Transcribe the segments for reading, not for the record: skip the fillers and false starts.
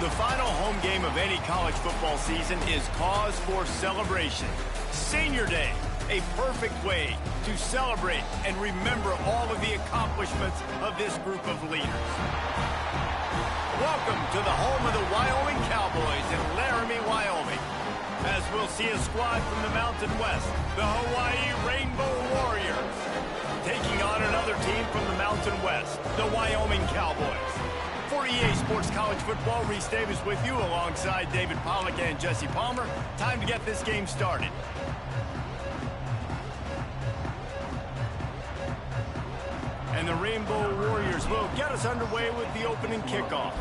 The final home game of any college football season is cause for celebration. Senior Day, a perfect way to celebrate and remember all of the accomplishments of this group of leaders. Welcome to the home of the Wyoming Cowboys in Laramie, Wyoming. As we'll see a squad from the Mountain West, the Hawaii Rainbow Warriors, taking on another team from the Mountain West, the Wyoming Cowboys. For EA Sports College Football, Reese Davis with you alongside David Pollack and Jesse Palmer. Time to get this game started. And the Rainbow Warriors will get us underway with the opening kickoff.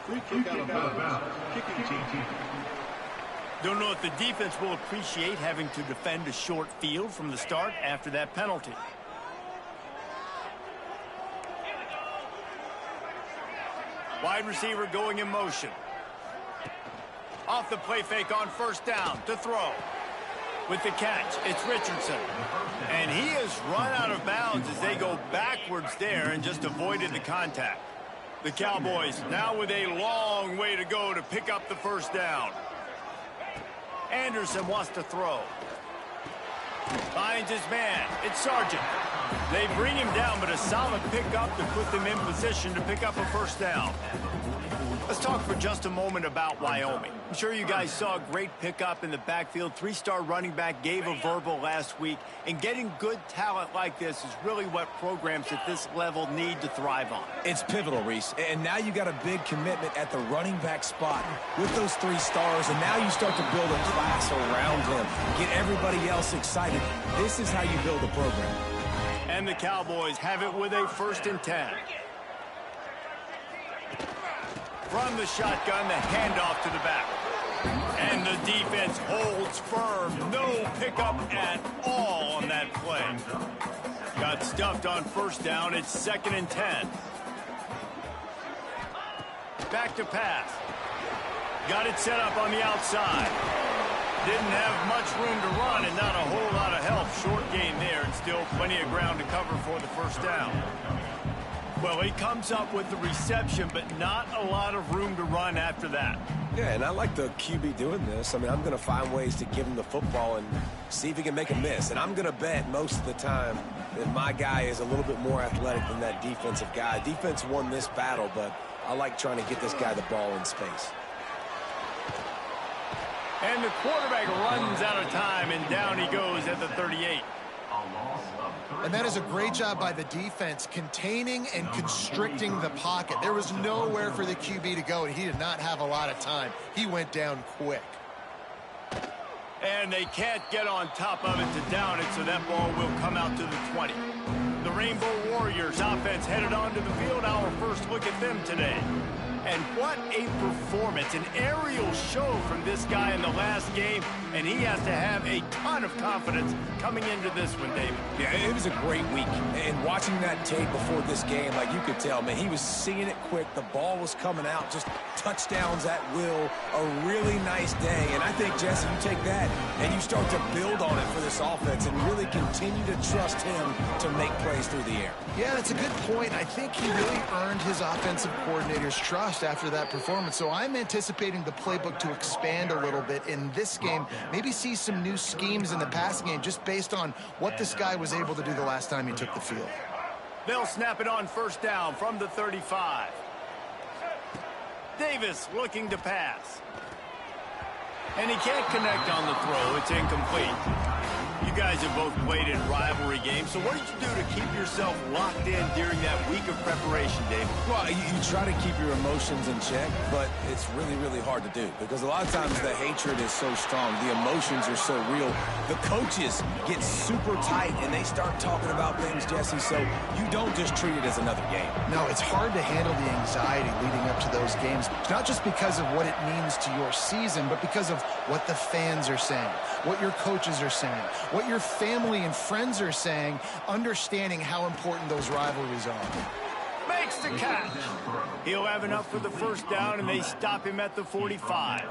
Free kick out of bounds. Kicking team. Don't know if the defense will appreciate having to defend a short field from the start after that penalty. Wide receiver going in motion. Off the play fake on first down to throw. With the catch, it's Richardson. And he has run out of bounds as they go backwards there and just avoided the contact. The Cowboys now with a long way to go to pick up the first down. Anderson wants to throw. Finds his man. It's Sargent. They bring him down, but a solid pickup to put them in position to pick up a first down. Let's talk for just a moment about Wyoming. I'm sure you guys saw a great pickup in the backfield. Three-star running back gave a verbal last week. And getting good talent like this is really what programs at this level need to thrive on. It's pivotal, Reese. And now you got a big commitment at the running back spot with those 3 stars. And now you start to build a class around him. Get everybody else excited. This is how you build a program. And the Cowboys have it with a 1st and 10. From the shotgun, the handoff to the back. And the defense holds firm. No pickup at all on that play. Got stuffed on first down. It's 2nd and 10. Back to pass. Got it set up on the outside. Didn't have much room to run and not a whole lot of help. Short gain there and still plenty of ground to cover for the first down. Well, he comes up with the reception, but not a lot of room to run after that. Yeah, and I like the QB doing this. I mean, I'm going to find ways to give him the football and see if he can make a miss. And I'm going to bet most of the time that my guy is a little bit more athletic than that defensive guy. Defense won this battle, but I like trying to get this guy the ball in space. And the quarterback runs out of time, and down he goes at the 38. And that is a great job by the defense, containing and constricting the pocket. There was nowhere for the QB to go, and he did not have a lot of time. He went down quick. And they can't get on top of it to down it, so that ball will come out to the 20. The Rainbow Warriors offense headed onto the field. Our first look at them today. And what a performance, an aerial show from this guy in the last game, and he has to have a ton of confidence coming into this one, David. Yeah, it was a great week, and watching that tape before this game, like you could tell, man, he was seeing it quick, the ball was coming out, just touchdowns at will, a really nice day, and I think, Jesse, you take that, and you start to build on it for this offense and really continue to trust him to make plays through the air. Yeah, that's a good point. I think he really earned his offensive coordinator's trust after that performance. So I'm anticipating the playbook to expand a little bit in this game. Maybe see some new schemes in the passing game just based on what this guy was able to do the last time he took the field. They'll snap it on first down from the 35. Davis looking to pass. And he can't connect on the throw. It's incomplete. You guys have both played in rivalry games, so what did you do to keep yourself locked in during that week of preparation, David? Well, you try to keep your emotions in check, but it's really, really hard to do because a lot of times the hatred is so strong. The emotions are so real. The coaches get super tight, and they start talking about things, Jesse, so you don't just treat it as another game. No, it's hard to handle the anxiety leading up to those games, not just because of what it means to your season, but because of what the fans are saying, what your coaches are saying, what your family and friends are saying, understanding how important those rivalries are. Makes the catch. He'll have enough for the first down, and they stop him at the 45.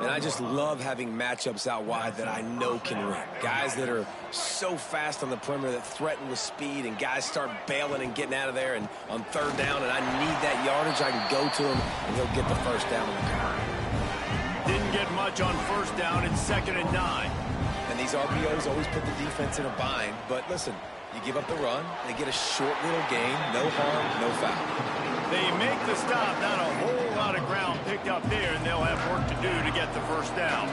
And I just love having matchups out wide that I know can win. Guys that are so fast on the perimeter that threaten with speed, and guys start bailing and getting out of there. And on third down, and I need that yardage, I can go to him, and he'll get the first down in the car. Didn't get much on first down. It's 2nd and 9. And these RPOs always put the defense in a bind. But listen, you give up the run, they get a short little gain, no harm, no foul. They make the stop, not a whole lot of ground picked up there, and they'll have work to do to get the first down.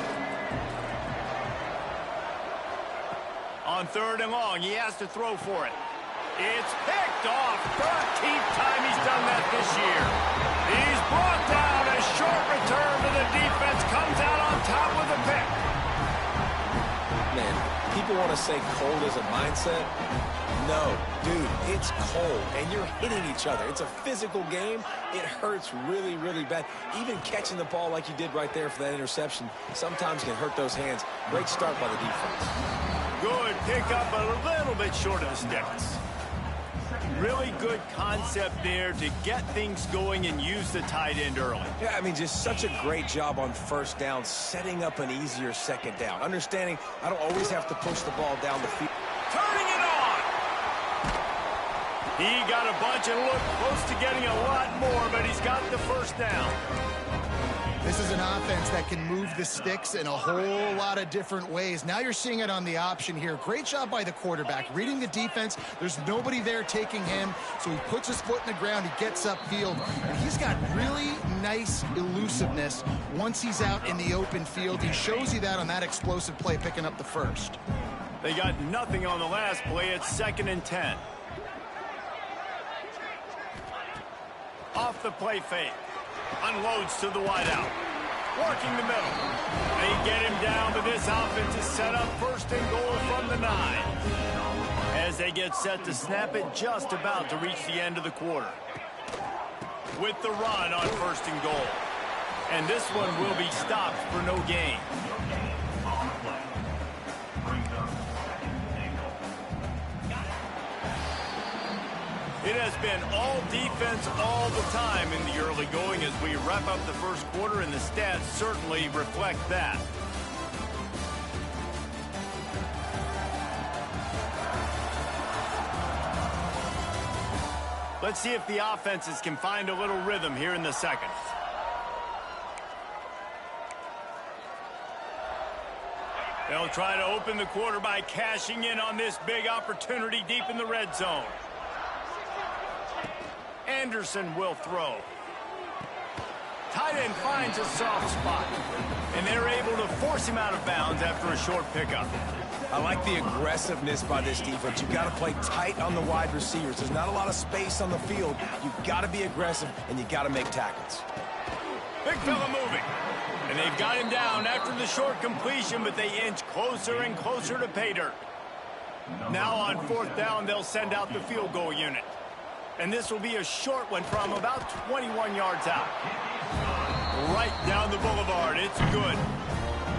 On 3rd and long, he has to throw for it. It's picked off. 13th time he's done that this year. He's brought down. A short return to the defense comes out on top with a pick. Man, people want to say cold is a mindset. No, dude, it's cold, and you're hitting each other. It's a physical game. It hurts really, really bad. Even catching the ball like you did right there for that interception sometimes can hurt those hands. Great start by the defense. Good pickup, but a little bit short of the sticks. Really good concept there to get things going and use the tight end early. Yeah, I mean, just such a great job on first down, setting up an easier second down. Understanding I don't always have to push the ball down the field. Turning it on! He got a bunch and looked close to getting a lot more, but he's got the first down. This is an offense that can move the sticks in a whole lot of different ways. Now you're seeing it on the option here. Great job by the quarterback. Reading the defense, there's nobody there taking him, so he puts his foot in the ground, he gets upfield, and he's got really nice elusiveness once he's out in the open field. He shows you that on that explosive play, picking up the first. They got nothing on the last play. It's 2nd and 10. Off the play fake. Unloads to the wideout. Working the middle. They get him down, but this offense is set up 1st and goal from the 9. As they get set to snap it, just about to reach the end of the quarter. With the run on 1st and goal. And this one will be stopped for no gain. It has been all defense all the time in the early going as we wrap up the first quarter, and the stats certainly reflect that. Let's see if the offenses can find a little rhythm here in the second. They'll try to open the quarter by cashing in on this big opportunity deep in the red zone. Anderson will throw. Tight end finds a soft spot, and they're able to force him out of bounds after a short pickup. I like the aggressiveness by this defense. You've got to play tight on the wide receivers. There's not a lot of space on the field. You've got to be aggressive, and you've got to make tackles. Big fella moving. And they've got him down after the short completion, but they inch closer and closer to pay dirt. Now on 4th down, they'll send out the field goal unit. And this will be a short one from about 21 yards out. Right down the boulevard. It's good.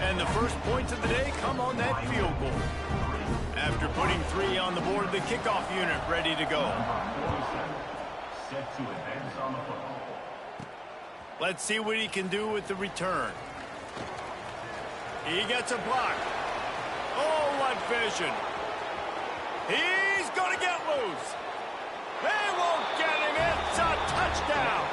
And the first points of the day come on that field goal. After putting 3 on the board, the kickoff unit ready to go. Let's see what he can do with the return. He gets a block. Oh, what vision. He's going to get loose. They won't get him. It's a touchdown.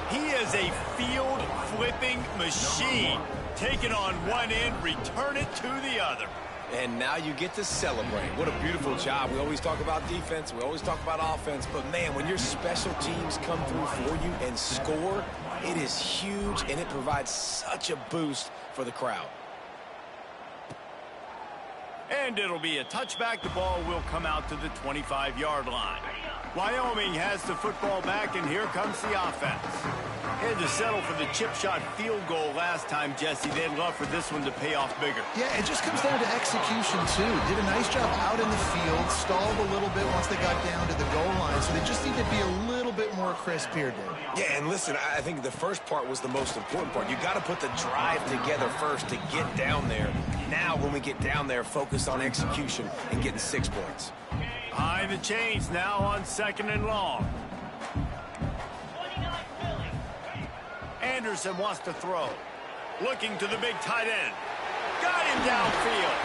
He is a field-flipping machine. Take it on one end, return it to the other. And now you get to celebrate. What a beautiful job. We always talk about defense. We always talk about offense. But, man, when your special teams come through for you and score, it is huge, and it provides such a boost for the crowd. And it'll be a touchback. The ball will come out to the 25-yard line. Wyoming has the football back, and here comes the offense. Had to settle for the chip shot field goal last time, Jesse. They'd love for this one to pay off bigger. Yeah, it just comes down to execution, too. Did a nice job out in the field, stalled a little bit once they got down to the goal line, so they just need to be a little bit more crisp here, Dave. Yeah, and listen, I think the first part was the most important part. You got to put the drive together first to get down there. Now, when we get down there, focus on execution and getting 6 points. Behind the chains now on 2nd and long. Anderson wants to throw. Looking to the big tight end. Got him downfield.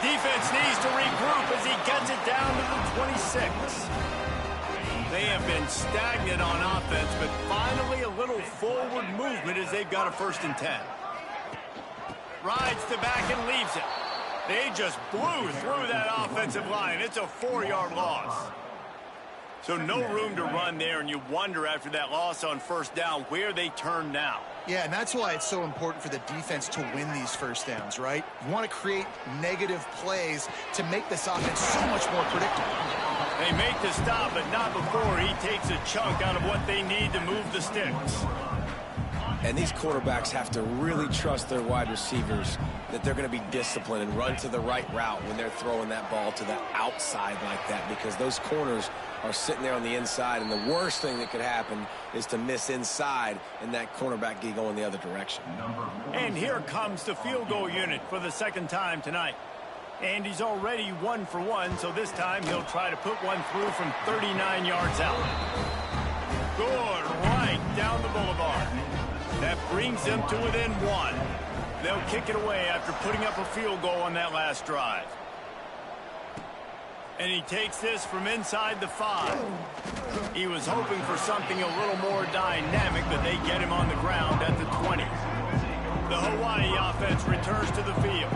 Defense needs to regroup as he gets it down to the 26. They have been stagnant on offense, but finally a little forward movement as they've got a 1st and 10. Rides the back and leaves it. They just blew through that offensive line. It's a 4-yard loss. So no room to run there, and you wonder after that loss on 1st down where they turn now. Yeah, and that's why it's so important for the defense to win these 1st downs, right? You want to create negative plays to make this offense so much more predictable. They make the stop, but not before he takes a chunk out of what they need to move the sticks. And these quarterbacks have to really trust their wide receivers that they're going to be disciplined and run to the right route when they're throwing that ball to the outside like that, because those corners are sitting there on the inside, and the worst thing that could happen is to miss inside and that cornerback get going the other direction. And here comes the field goal unit for the 2nd time tonight. And he's already 1 for 1, so this time he'll try to put one through from 39 yards out. Good, right down the boulevard. That brings them to within 1. They'll kick it away after putting up a field goal on that last drive. And he takes this from inside the 5. He was hoping for something a little more dynamic, but they get him on the ground at the 20. The Hawaii offense returns to the field.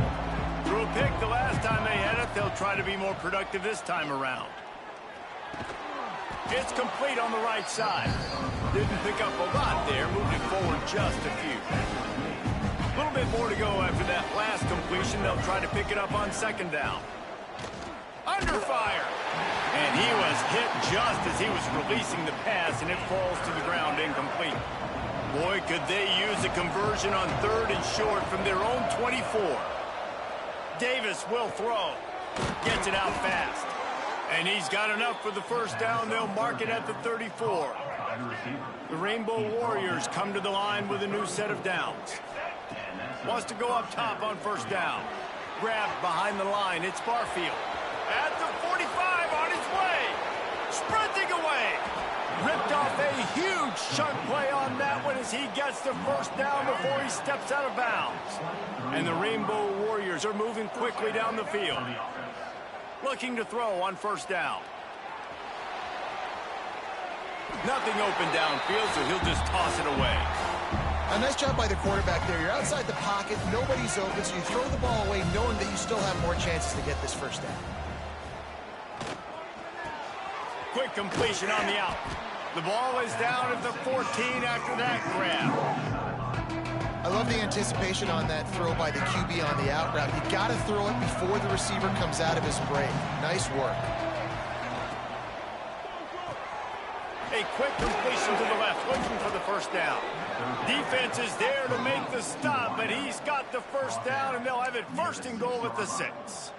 Threw a pick the last time they had it. They'll try to be more productive this time around. It's complete on the right side. Didn't pick up a lot there, moved it forward just a few. A little bit more to go after that last completion. They'll try to pick it up on 2nd down. Under fire. And he was hit just as he was releasing the pass, and it falls to the ground incomplete. Boy, could they use a conversion on 3rd and short from their own 24. Davis will throw. Gets it out fast. And he's got enough for the 1st down. They'll mark it at the 34. The Rainbow Warriors come to the line with a new set of downs. Wants to go up top on 1st down. Grabbed behind the line. It's Barfield. At the 45 on his way. Sprinting away. Ripped off a huge chunk play on that one as he gets the 1st down before he steps out of bounds. And the Rainbow Warriors are moving quickly down the field. Looking to throw on 1st down. Nothing open downfield, so he'll just toss it away. A nice job by the quarterback there. You're outside the pocket, nobody's open, so you throw the ball away knowing that you still have more chances to get this 1st down. Quick completion on the out. The ball is down at the 14 after that grab. I love the anticipation on that throw by the QB on the out route. You got to throw it before the receiver comes out of his break. Nice work. A quick completion to the left, looking for the 1st down. Defense is there to make the stop, but he's got the 1st down, and they'll have it 1st and goal at the 6.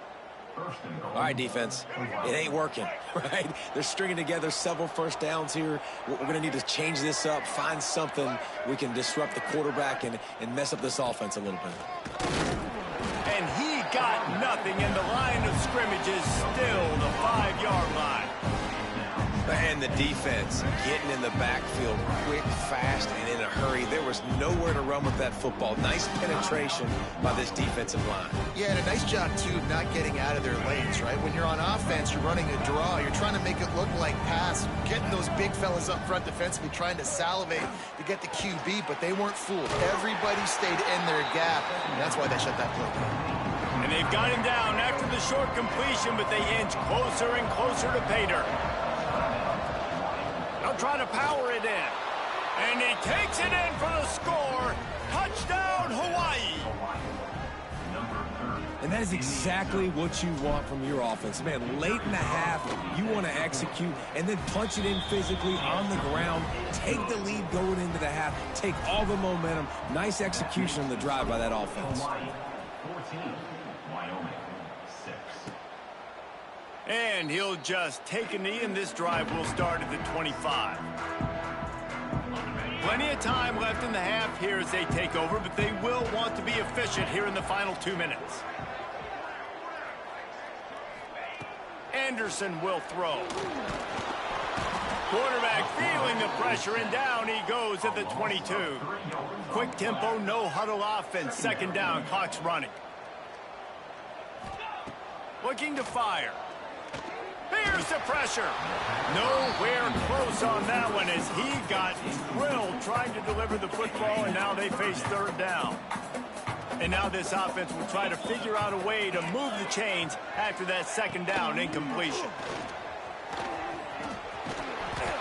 All right, defense, it ain't working, right? They're stringing together several 1st downs here. We're going to need to change this up, find something we can disrupt the quarterback and mess up this offense a little bit. And he got nothing, and the line of scrimmage is still the 5-yard line. And the defense getting in the backfield quick, fast, and in a hurry. There was nowhere to run with that football. Nice penetration by this defensive line. Yeah, and a nice job, too, not getting out of their lanes, right? When you're on offense, you're running a draw. You're trying to make it look like pass. Getting those big fellas up front defensively, trying to salivate to get the QB, but they weren't fooled. Everybody stayed in their gap, and that's why they shut that play down. And they've got him down after the short completion, but they inch closer and closer to pay dirt. They'll try to power it in. And he takes it in for the score. Touchdown, Hawaii. And that is exactly what you want from your offense. Man, late in the half, you want to execute and then punch it in physically on the ground. Take the lead going into the half. Take all the momentum. Nice execution on the drive by that offense. 14, Wyoming 6. And he'll just take a knee, and this drive will start at the 25. Plenty of time left in the half here as they take over, but they will want to be efficient here in the final 2 minutes. Anderson will throw. Quarterback feeling the pressure, and down he goes at the 22. Quick tempo, no huddle offense. Second down, clock's running. Looking to fire. Here's the pressure. Nowhere close on that one as he got drilled trying to deliver the football, and now they face third down. And now this offense will try to figure out a way to move the chains after that second down incompletion.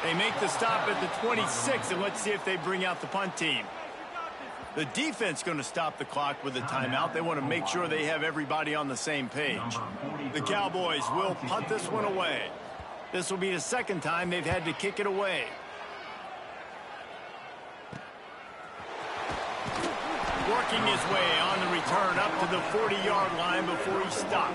They make the stop at the 26, and let's see if they bring out the punt team. The defense going to stop the clock with a timeout. They want to make sure they have everybody on the same page. The Cowboys will punt this one away. This will be the second time they've had to kick it away. Working his way on the return up to the 40-yard line before he stopped.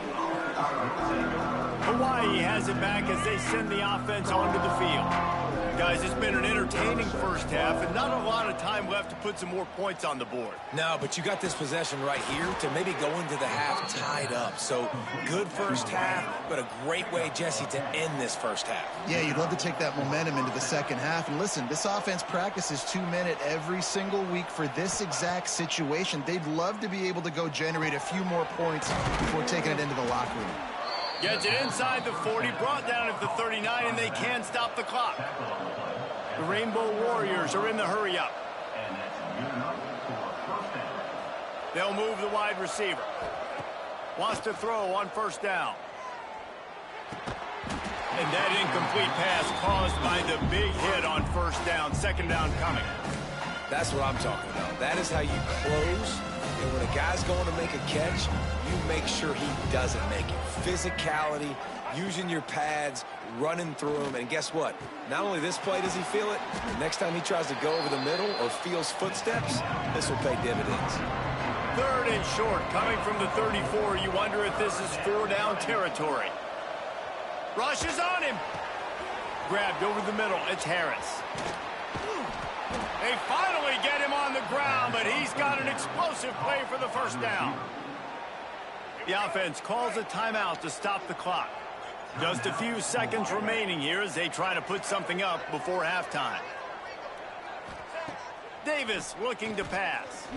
Hawaii has it back as they send the offense onto the field. Guys, it's been an entertaining first half and not a lot of time left to put some more points on the board. No, but you got this possession right here to maybe go into the half tied up. So good first half, but a great way, Jesse, to end this first half. Yeah, you'd love to take that momentum into the second half. And listen, this offense practices 2-minute every single week for this exact situation. They'd love to be able to go generate a few more points before taking it into the locker room. Gets it inside the 40, brought down at the 39, and they can stop the clock. The Rainbow Warriors are in the hurry-up. They'll move the wide receiver. Wants to throw on first down. And that incomplete pass caused by the big hit on first down. Second down coming. That's what I'm talking about. That is how you close. And when a guy's going to make a catch, you make sure he doesn't make it. Physicality, using your pads, running through them. And guess what? Not only this play does he feel it, next time he tries to go over the middle or feels footsteps, this will pay dividends. Third and short, coming from the 34. You wonder if this is four-down territory. Rushes on him. Grabbed over the middle. It's Harris. They finally get him on the ground, but he's got an explosive play for the first down. The offense calls a timeout to stop the clock. Just a few seconds remaining here as they try to put something up before halftime. Davis looking to pass.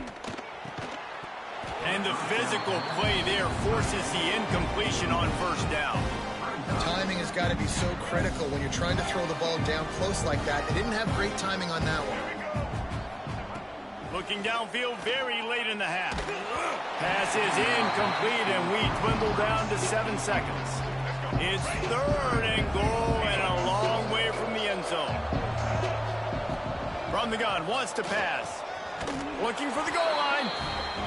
And the physical play there forces the incompletion on first down. Timing has got to be so critical when you're trying to throw the ball down close like that. They didn't have great timing on that one. Looking downfield very late in the half. Pass is incomplete, and we dwindle down to 7 seconds. It's third and goal and a long way from the end zone. From the gun, wants to pass. Looking for the goal line.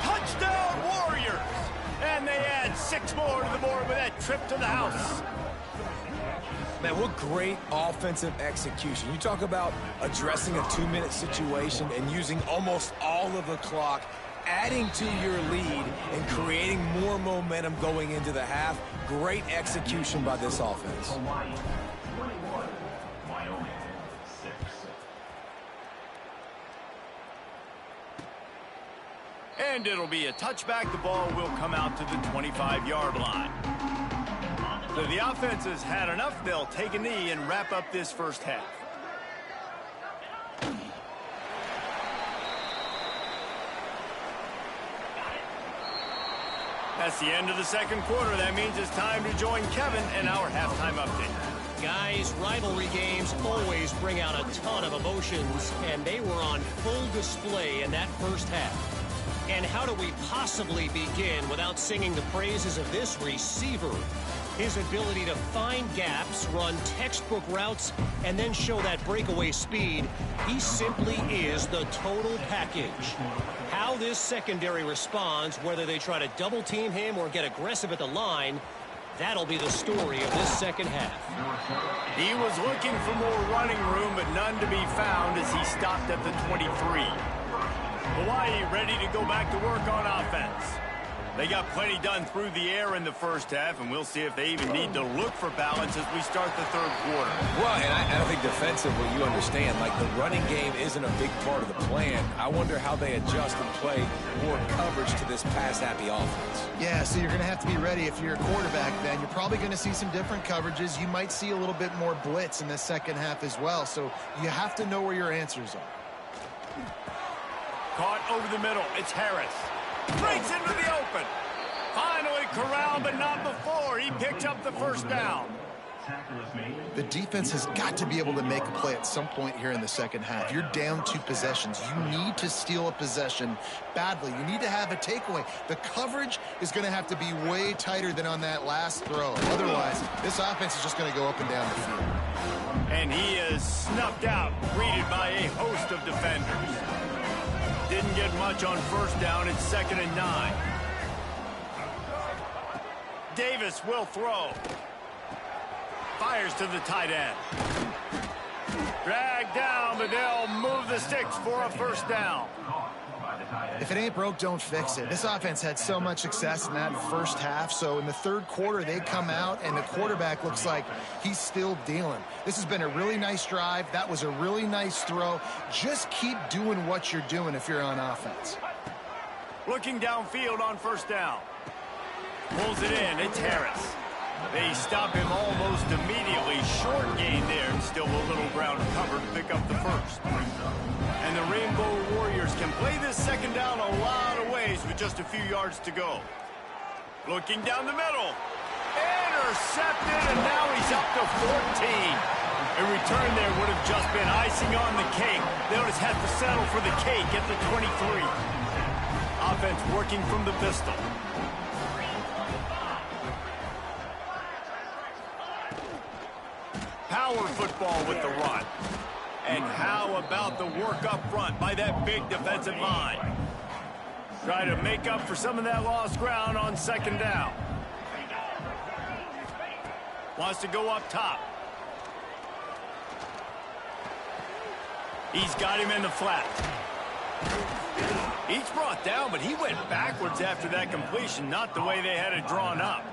Touchdown Warriors! And they add 6 more to the board with that trip to the house. Man, what great offensive execution. You talk about addressing a 2-minute situation and using almost all of the clock, adding to your lead and creating more momentum going into the half. Great execution by this offense. And it'll be a touchback. The ball will come out to the 25-yard line. So the offense has had enough. They'll take a knee and wrap up this first half. That's the end of the second quarter. That means it's time to join Kevin in our halftime update. Guys, rivalry games always bring out a ton of emotions, and they were on full display in that first half. And how do we possibly begin without singing the praises of this receiver? His ability to find gaps, run textbook routes, and then show that breakaway speed. He simply is the total package. How this secondary responds, whether they try to double team him or get aggressive at the line, that'll be the story of this second half. He was looking for more running room, but none to be found as he stopped at the 23. Hawaii ready to go back to work on offense. They got plenty done through the air in the first half, and we'll see if they even need to look for balance as we start the third quarter. Well, and I think defensively, you understand, like the running game isn't a big part of the plan. I wonder how they adjust and play more coverage to this pass-happy offense. Yeah, so you're going to have to be ready if you're a quarterback then. You're probably going to see some different coverages. You might see a little bit more blitz in the second half as well, so you have to know where your answers are. Caught over the middle. It's Harris. Breaks into the open. Finally corralled, but not before. He picked up the first down. The defense has got to be able to make a play at some point here in the second half. You're down 2 possessions. You need to steal a possession badly. You need to have a takeaway. The coverage is going to have to be way tighter than on that last throw. Otherwise, this offense is just going to go up and down the field. And he is snuffed out, greeted by a host of defenders. Didn't get much on first down. It's 2nd and 9. Davis will throw. Fires to the tight end. Dragged down, but they'll move the sticks for a first down. If it ain't broke, don't fix it. This offense had so much success in that first half, so in the third quarter, they come out, and the quarterback looks like he's still dealing. This has been a really nice drive. That was a really nice throw. Just keep doing what you're doing if you're on offense. Looking downfield on first down. Pulls it in. It's Harris. They stop him almost immediately. Short gain there, and still a little ground cover to pick up the first. And the Rainbow Warriors can play this second down a lot of ways with just a few yards to go. Looking down the middle. Intercepted, and now he's up to 14. A return there would have just been icing on the cake. They'll just have to settle for the cake at the 23. Offense working from the pistol. Power football with the run. And how about the work up front by that big defensive line? Try to make up for some of that lost ground on second down. Wants to go up top. He's got him in the flat. He's brought down, but he went backwards after that completion, not the way they had it drawn up.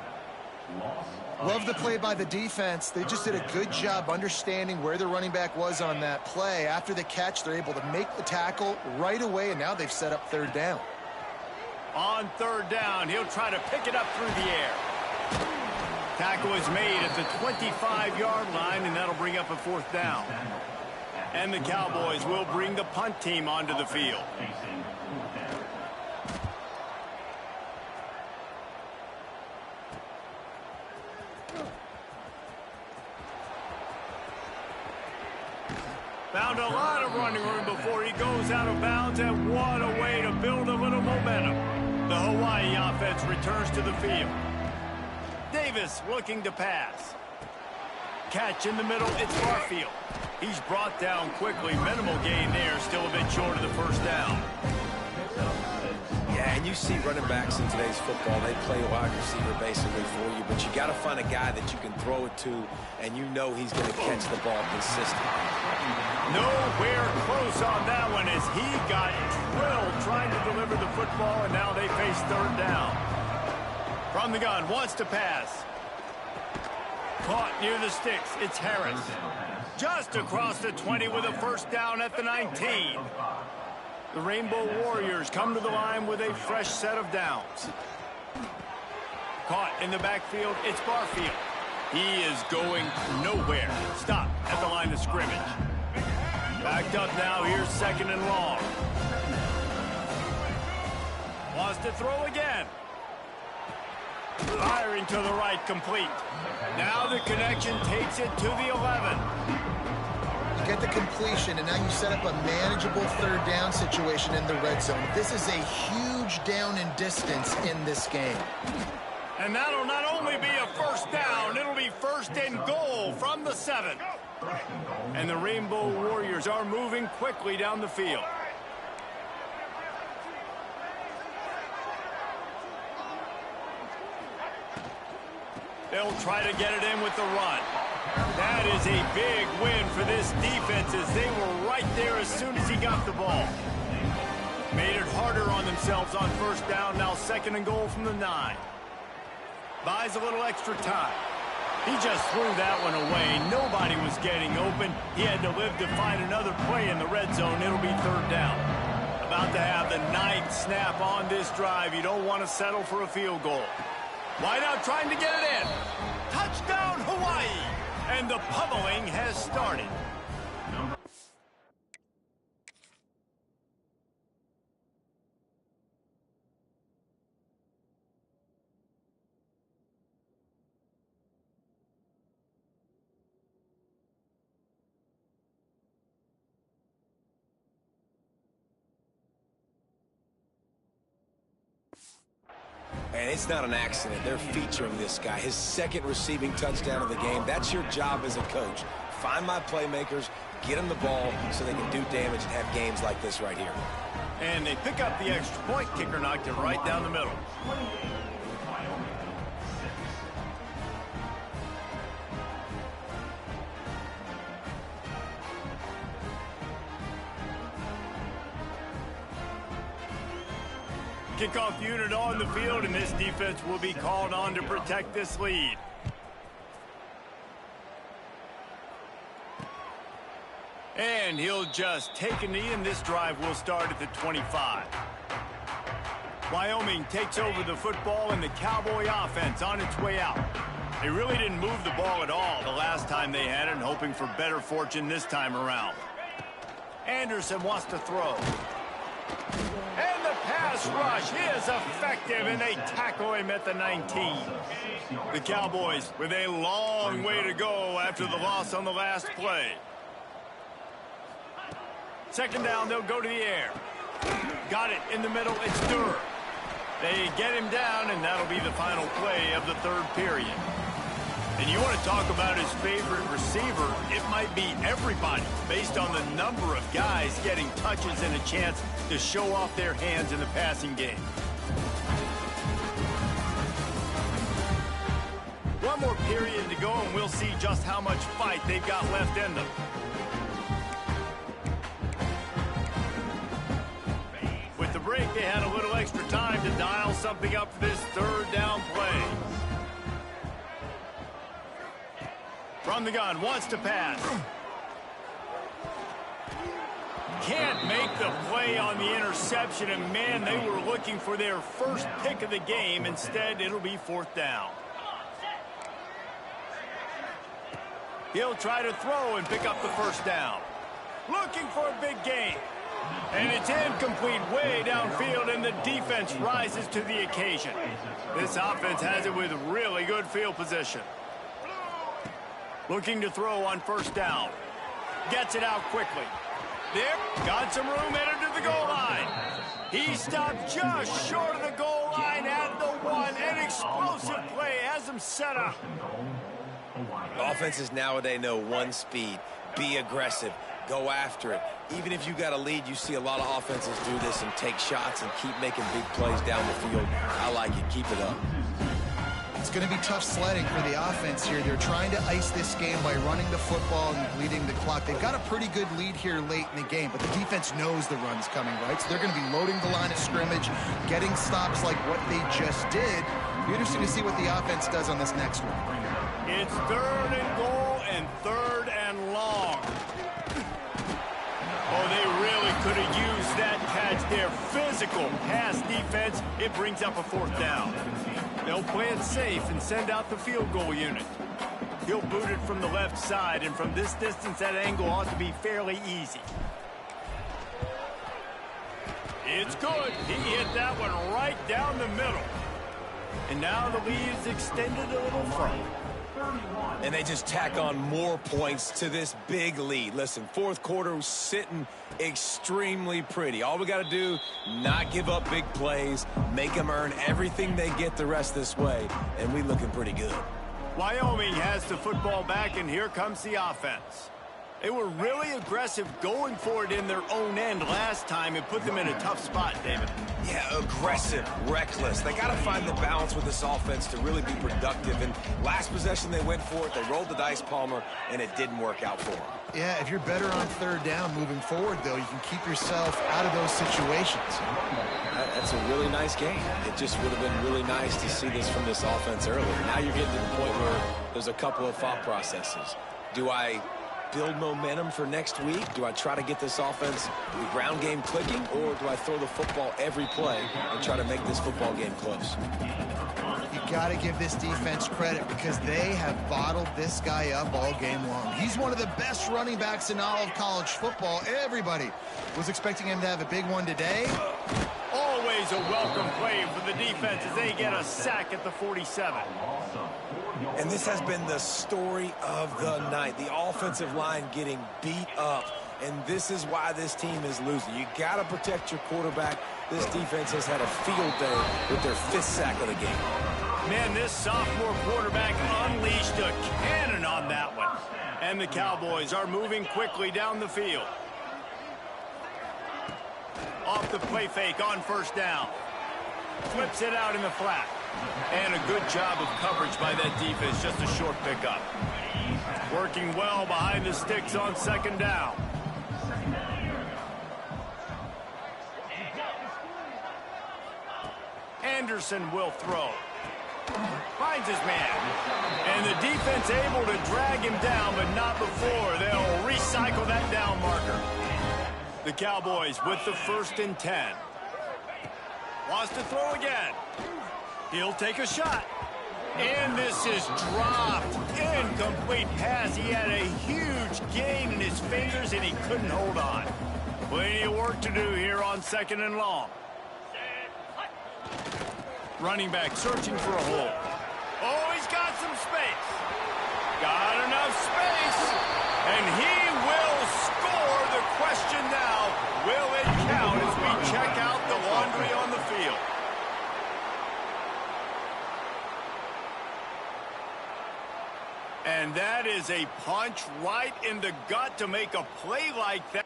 Love the play by the defense. They just did a good job understanding where the running back was on that play. After the catch, they're able to make the tackle right away, and now they've set up third down. On third down, he'll try to pick it up through the air. Tackle is made at the 25-yard line, and that'll bring up a fourth down. And the Cowboys will bring the punt team onto the field. Found a lot of running room before he goes out of bounds, and what a way to build a little momentum. The Hawaii offense returns to the field. Davis looking to pass. Catch in the middle, it's Barfield. He's brought down quickly. Minimal gain there, still a bit short of the first down. Yeah, and you see running backs in today's football, they play wide receiver basically for you, but you got to find a guy that you can throw it to, and you know he's going to catch the ball consistently. Nowhere close on that one as he got drilled trying to deliver the football, and now they face third down. From the gun, wants to pass. Caught near the sticks, it's Harris. Just across the 20 with a first down at the 19. The Rainbow Warriors come to the line with a fresh set of downs. Caught in the backfield, it's Barfield. He is going nowhere. Stop at the line of scrimmage. Backed up now, here's second and long. Wants to throw again. Firing to the right, complete. Now the connection takes it to the 11. You get the completion, and now you set up a manageable third down situation in the red zone. This is a huge down in distance in this game. And that'll not only be a first down, it'll be first and goal from the 7. And the Rainbow Warriors are moving quickly down the field. They'll try to get it in with the run. That is a big win for this defense as they were right there as soon as he got the ball. Made it harder on themselves on first down. Now 2nd and goal from the 9. Buys a little extra time. He just threw that one away. Nobody was getting open. He had to live to find another play in the red zone. It'll be 3rd down. About to have the 9th snap on this drive. You don't want to settle for a field goal. Wide out trying to get it in. Touchdown, Hawaii. And the pummeling has started. And it's not an accident. They're featuring this guy. His 2nd receiving touchdown of the game. That's your job as a coach. Find my playmakers, get them the ball so they can do damage and have games like this right here. And they pick up the extra point. Kicker knocked it right down the middle. Kickoff unit on the field, and this defense will be called on to protect this lead. And he'll just take a knee, and this drive will start at the 25. Wyoming takes over the football, and the Cowboy offense on its way out. They really didn't move the ball at all the last time they had it, and hoping for better fortune this time around. Anderson wants to throw. And the pass rush is effective, and they tackle him at the 19. The Cowboys with a long way to go after the loss on the last play. 2nd down, they'll go to the air. Got it in the middle, it's Durr. They get him down, and that'll be the final play of the 3rd period. And you want to talk about his favorite receiver, it might be everybody, based on the number of guys getting touches and a chance to show off their hands in the passing game. One more period to go, and we'll see just how much fight they've got left in them. With the break, they had a little extra time to dial something up for this 3rd down play. From the gun, wants to pass. Can't make the play on the interception, and man, they were looking for their first pick of the game. Instead, it'll be 4th down. He'll try to throw and pick up the 1st down. Looking for a big gain. And it's incomplete way downfield, and the defense rises to the occasion. This offense has it with really good field position. Looking to throw on 1st down. Gets it out quickly. There, got some room, headed to the goal line. He stopped just short of the goal line at the 1. An explosive play has him set up. Offenses nowadays know one speed. Be aggressive. Go after it. Even if you got a lead, you see a lot of offenses do this and take shots and keep making big plays down the field. I like it. Keep it up. It's going to be tough sledding for the offense here. They're trying to ice this game by running the football and bleeding the clock. They've got a pretty good lead here late in the game, but the defense knows the run's coming, right? So they're going to be loading the line of scrimmage, getting stops like what they just did. It'll be interesting to see what the offense does on this next one. It's 3rd and goal and 3rd and long. Oh, they really could have used that catch there. Physical pass defense. It brings up a 4th down. They'll play it safe and send out the field goal unit. He'll boot it from the left side, and from this distance, that angle ought to be fairly easy. It's good. He hit that one right down the middle. And now the lead is extended a little further. And they just tack on more points to this big lead. Listen, 4th quarter was sitting extremely pretty. All we got to do, not give up big plays, make them earn everything they get the rest this way, and we looking pretty good. Wyoming has the football back, and here comes the offense. They were really aggressive going for it in their own end last time and put them in a tough spot, David. Yeah, aggressive, reckless. They got to find the balance with this offense to really be productive. And last possession they went for it, they rolled the dice, Palmer, and it didn't work out for them. Yeah, if you're better on third down moving forward, though, you can keep yourself out of those situations. That's a really nice game. It just would have been really nice to see this from this offense earlier. Now you're getting to the point where there's a couple of thought processes. Do I build momentum for next week? Do I try to get this offense, the ground game clicking, or do I throw the football every play and try to make this football game close? You got to give this defense credit because they have bottled this guy up all game long. He's one of the best running backs in all of college football. Everybody was expecting him to have a big one today. Always a welcome play for the defense as they get a sack at the 47. And this has been the story of the night. The offensive line getting beat up. And this is why this team is losing. You got to protect your quarterback. This defense has had a field day with their 5th sack of the game. Man, this sophomore quarterback unleashed a cannon on that one. And the Cowboys are moving quickly down the field. Off the play fake on first down. Flips it out in the flat. And a good job of coverage by that defense. Just a short pickup. Working well behind the sticks on second down. Anderson will throw. Finds his man. And the defense able to drag him down, but not before. They'll recycle that down marker. The Cowboys with the 1st and 10. Wants to throw again. He'll take a shot. And this is dropped. Incomplete pass. He had a huge gain in his fingers, and he couldn't hold on. Plenty of work to do here on 2nd and long. Running back searching for a hole. Oh, he's got some space. Got enough space. And he will score. The question now, will it count as we check out the laundry on the field? And that is a punch right in the gut to make a play like that.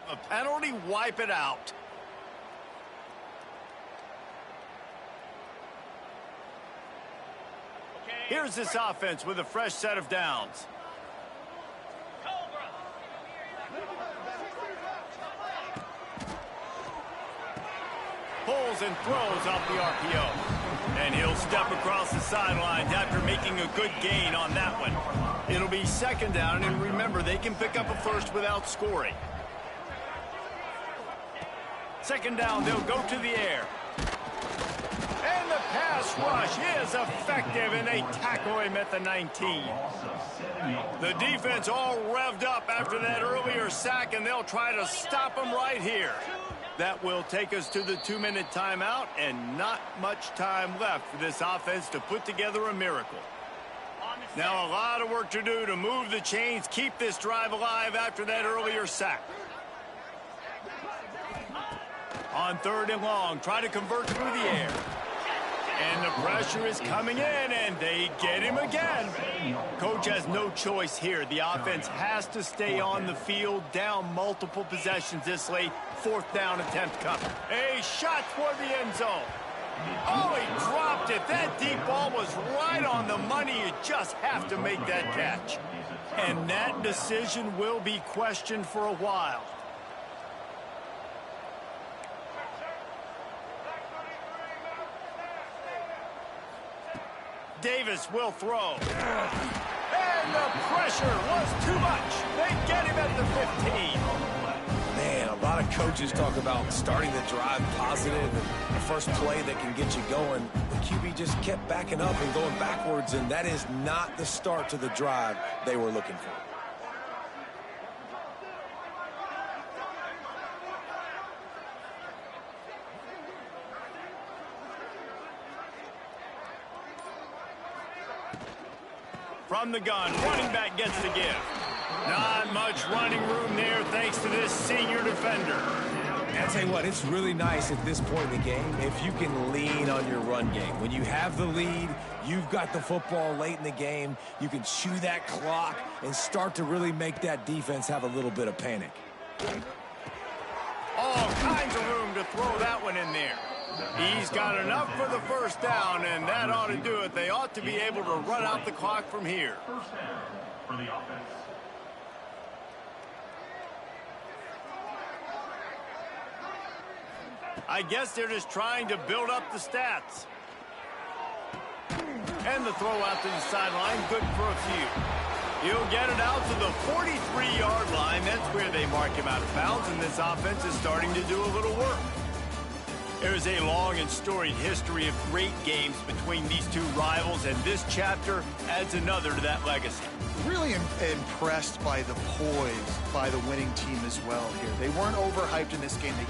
A penalty, wipe it out. Here's this offense with a fresh set of downs. Pulls and throws off the RPO. And he'll step across the sidelines after making a good gain on that one. It'll be 2nd down, and remember, they can pick up a first without scoring. 2nd down, they'll go to the air. And the pass rush is effective, and they tackle him at the 19. The defense all revved up after that earlier sack, and they'll try to stop him right here. That will take us to the 2-minute timeout, and not much time left for this offense to put together a miracle. Now a lot of work to do to move the chains, keep this drive alive after that earlier sack. On 3rd and long, try to convert through the air. And the pressure is coming in, and they get him again. Coach has no choice here. The offense has to stay on the field, down multiple possessions this late. 4th down attempt coming. A shot toward the end zone. Oh, he dropped it. That deep ball was right on the money. You just have to make that catch. And that decision will be questioned for a while. Davis will throw. And the pressure was too much. They get him at the 15. Man, a lot of coaches talk about starting the drive positive and the first play that can get you going. The QB just kept backing up and going backwards, and that is not the start to the drive they were looking for. From the gun, running back gets the give. Not much running room there thanks to this senior defender. I'll tell you what, it's really nice at this point in the game if you can lean on your run game. When you have the lead, you've got the football late in the game, you can chew that clock and start to really make that defense have a little bit of panic. All kinds of room to throw that one in there. He's got enough for the first down, and that ought to do it. They ought to be able to run out the clock from here. First down for the offense. I guess they're just trying to build up the stats. And the throw out to the sideline, good for a few. He'll get it out to the 43-yard line. That's where they mark him out of bounds, and this offense is starting to do a little work. There's a long and storied history of great games between these two rivals, and this chapter adds another to that legacy. Really impressed by the poise by the winning team as well here. They weren't overhyped in this game. They